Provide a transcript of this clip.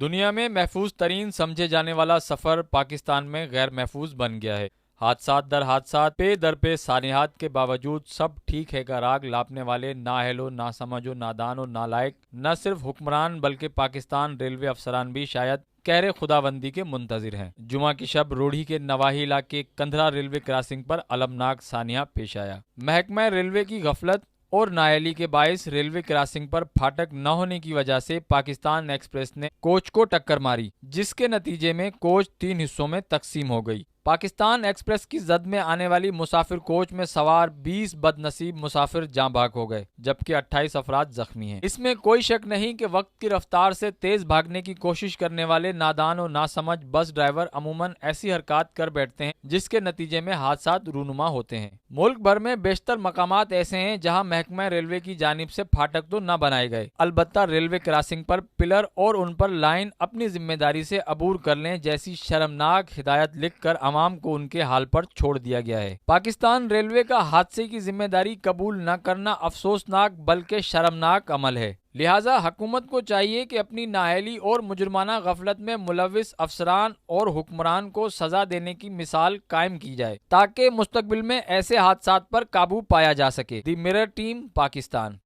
دنیا میں محفوظ ترین سمجھے جانے والا سفر پاکستان میں غیر محفوظ بن گیا ہے۔ حادثات در حادثات، پے در پے سانحات کے باوجود سب ٹھیک ہے کا راگ لاپنے والے نااہل و ناسمجھ و نادان و نالائق نہ صرف حکمران بلکہ پاکستان ریلوے افسران بھی شاید کہر خداوندی کے منتظر ہیں۔ جمعہ کی شب روڑھی کے نواحی علاقے کندھرا ریلوے کراسنگ پر المناک سانحہ پیش آیا۔ محکمہ ریلوے کی غفلت اور نااہلی کے باعث ریلوے کراسنگ پر پھاٹک نہ ہونے کی وجہ سے پاکستان ایکسپریس نے کوچ کو ٹکر ماری، جس کے نتیجے میں کوچ 3 حصوں میں تقسیم ہو گئی۔ پاکستان ایکسپریس کی زد میں آنے والی مسافر کوچ میں سوار 20 بد نصیب مسافر جاں بحق ہو گئے، جبکہ 28 افراد زخمی ہیں۔ اس میں کوئی شک نہیں کہ وقت کی رفتار سے تیز بھاگنے کی کوشش کرنے والے نادان و ناسمجھ بس ڈرائیور عموماً ایسی حرکات کر بیٹھتے ہیں جس کے نتیجے میں حادثات رونما ہوتے ہیں۔ ملک بھر میں بیشتر مقامات ایسے ہیں جہاں محکمہ ریلوے کی جانب سے پھاٹک تو نہ بنائے گئے، البتہ ریلوے کراسنگ پر پلر اور ان پر لائن اپنی ذمہ داری سے عبور کر لیں جیسی شرمناک ہدایت لکھ کر عوام کو ان کے حال پر چھوڑ دیا گیا ہے۔ پاکستان ریلوے کا حادثے کی ذمہ داری قبول نہ کرنا افسوسناک بلکہ شرمناک عمل ہے۔ لہٰذا حکومت کو چاہیے کہ اپنی نااہلی اور مجرمانہ غفلت میں ملوث افسران اور حکمران کو سزا دینے کی مثال قائم کی جائے تاکہ مستقبل میں ایسے حادثات پر قابو پایا جا سکے۔ The mirror team, Pakistan.